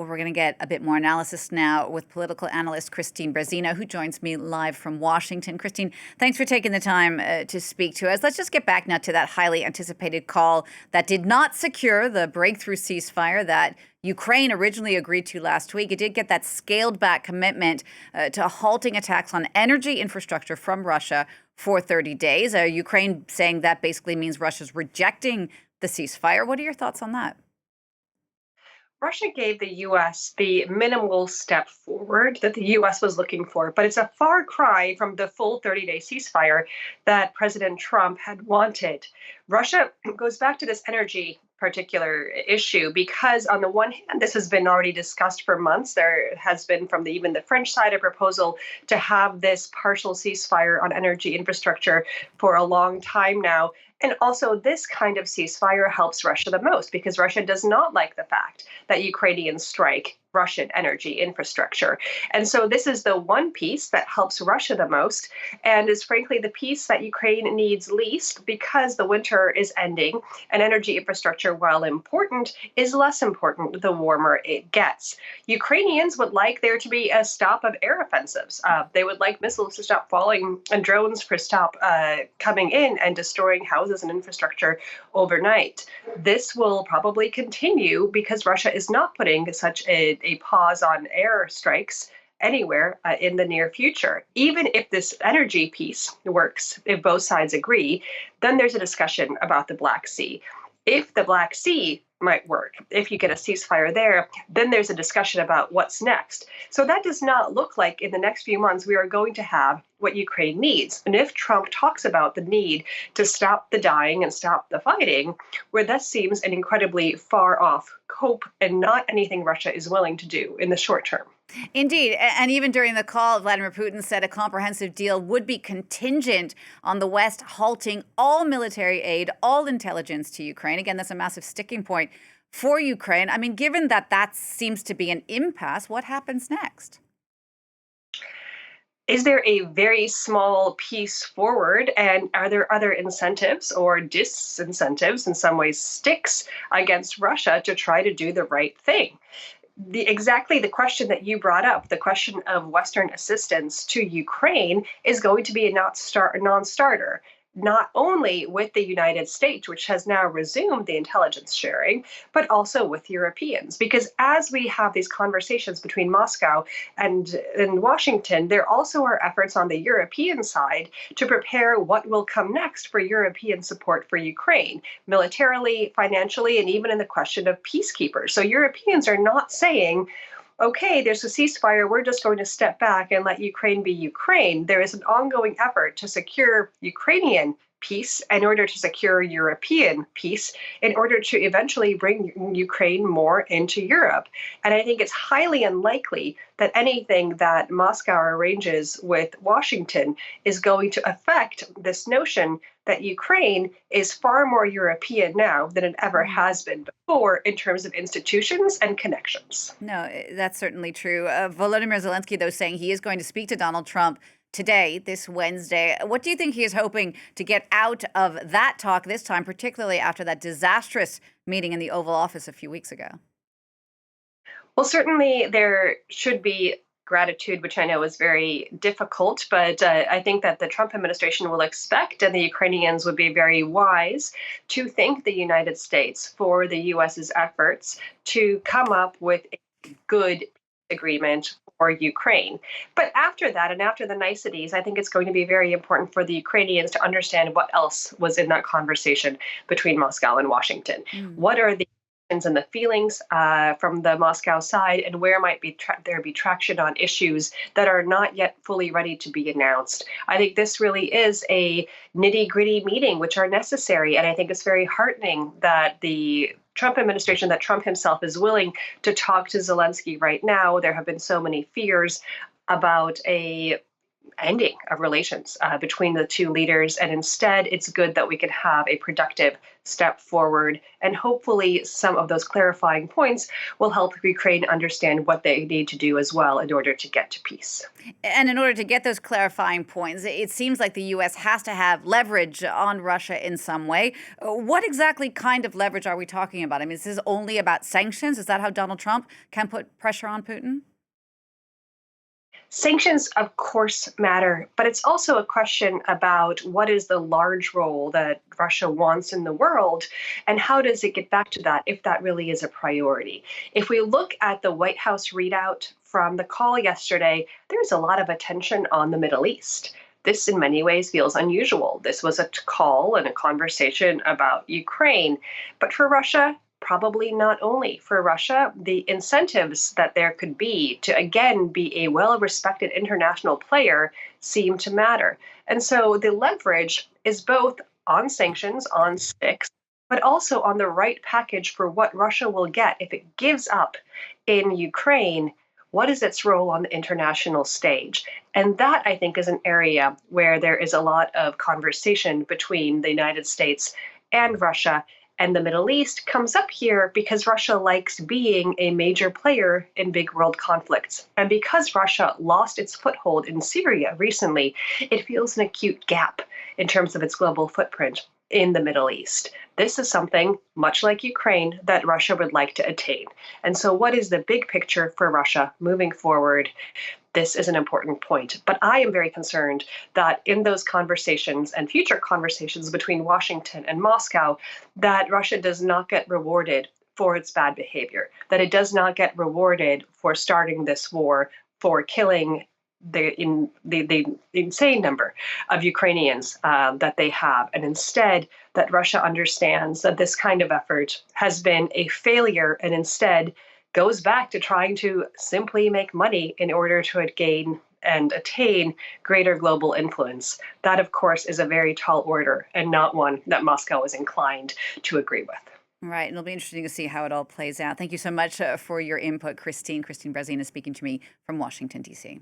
Well, we're going to get a bit more analysis now with political analyst Kristine Berzina, who joins me live from Washington. Kristine, thanks for taking the time to speak to us. Let's just get back now to that highly anticipated call that did not secure the breakthrough ceasefire that Ukraine originally agreed to last week. It did get that scaled back commitment to halting attacks on energy infrastructure from Russia for 30 days. Ukraine saying that basically means Russia's rejecting the ceasefire. What are your thoughts on that? Russia gave the US the minimal step forward that the US was looking for, but it's a far cry from the full 30-day ceasefire that President Trump had wanted. Russia goes back to this energy particular issue because on the one hand, this has been already discussed for months. There has been from even the French side a proposal to have this partial ceasefire on energy infrastructure for a long time now. And also, this kind of ceasefire helps Russia the most because Russia does not like the fact that Ukrainians strike Russian energy infrastructure. And so this is the one piece that helps Russia the most and is frankly the piece that Ukraine needs least because the winter is ending and energy infrastructure, while important, is less important the warmer it gets. Ukrainians would like there to be a stop of air offensives. They would like missiles to stop falling and drones to stop coming in and destroying houses and infrastructure overnight. This will probably continue because Russia is not putting such a pause on air strikes anywhere in the near future. Even if this energy piece works, if both sides agree, then there's a discussion about the Black Sea. If the Black Sea might work, if you get a ceasefire there, then there's a discussion about what's next. So that does not look like in the next few months we are going to have what Ukraine needs. And if Trump talks about the need to stop the dying and stop the fighting, where that seems an incredibly far off hope and not anything Russia is willing to do in the short term. Indeed. And even during the call, Vladimir Putin said a comprehensive deal would be contingent on the West halting all military aid, all intelligence to Ukraine. Again, that's a massive sticking point for Ukraine. I mean, given that that seems to be an impasse, what happens next? Is there a very small piece forward? And are there other incentives or disincentives, in some ways sticks, against Russia to try to do the right thing? Exactly the question that you brought up, the question of Western assistance to Ukraine, is going to be a non-starter. Not only with the United States, which has now resumed the intelligence sharing, but also with Europeans. Because as we have these conversations between Moscow and Washington, there also are efforts on the European side to prepare what will come next for European support for Ukraine, militarily, financially, and even in the question of peacekeepers. So Europeans are not saying, okay, there's a ceasefire, we're just going to step back and let Ukraine be Ukraine. There is an ongoing effort to secure Ukrainian peace in order to secure European peace, in order to eventually bring Ukraine more into Europe. And I think it's highly unlikely that anything that Moscow arranges with Washington is going to affect this notion that Ukraine is far more European now than it ever has been before in terms of institutions and connections. No, that's certainly true. Volodymyr Zelensky, though, saying he is going to speak to Donald Trump today, this Wednesday. What do you think he is hoping to get out of that talk this time, particularly after that disastrous meeting in the Oval Office a few weeks ago? Well, certainly there should be gratitude, which I know is very difficult, but I think that the Trump administration will expect, and the Ukrainians would be very wise to thank the United States for the US's efforts to come up with a good agreement for Ukraine. But after that, and after the niceties, I think it's going to be very important for the Ukrainians to understand what else was in that conversation between Moscow and Washington. What are the and the feelings from the Moscow side, and where might be there be traction on issues that are not yet fully ready to be announced. I think this really is a nitty-gritty meeting, which are necessary, and I think it's very heartening that the Trump administration, that Trump himself is willing to talk to Zelensky right now. There have been so many fears about ending of relations between the two leaders. And instead, it's good that we can have a productive step forward. And hopefully, some of those clarifying points will help Ukraine understand what they need to do as well in order to get to peace. And in order to get those clarifying points, it seems like the U.S. has to have leverage on Russia in some way. What exactly kind of leverage are we talking about? I mean, is this only about sanctions? Is that how Donald Trump can put pressure on Putin? Sanctions, of course, matter, but it's also a question about what is the large role that Russia wants in the world and how does it get back to that if that really is a priority. If we look at the White House readout from the call yesterday, there's a lot of attention on the Middle East. This, in many ways, feels unusual. This was a call and a conversation about Ukraine. But for Russia, probably not only for Russia, the incentives that there could be to again be a well respected international player seem to matter. And so the leverage is both on sanctions, on sticks, but also on the right package for what Russia will get if it gives up in Ukraine. What is its role on the international stage? And that, I think, is an area where there is a lot of conversation between the United States and Russia. And the Middle East comes up here because Russia likes being a major player in big world conflicts. And because Russia lost its foothold in Syria recently, it feels an acute gap in terms of its global footprint in the Middle East. This is something, much like Ukraine, that Russia would like to attain. And so, what is the big picture for Russia moving forward? This is an important point. But I am very concerned that in those conversations and future conversations between Washington and Moscow, that Russia does not get rewarded for its bad behavior, that it does not get rewarded for starting this war, for killing the insane number of Ukrainians that they have. And instead, that Russia understands that this kind of effort has been a failure and instead goes back to trying to simply make money in order to gain and attain greater global influence. That, of course, is a very tall order and not one that Moscow is inclined to agree with. Right. And it'll be interesting to see how it all plays out. Thank you so much for your input, Kristine. Kristine Berzina speaking to me from Washington, D.C.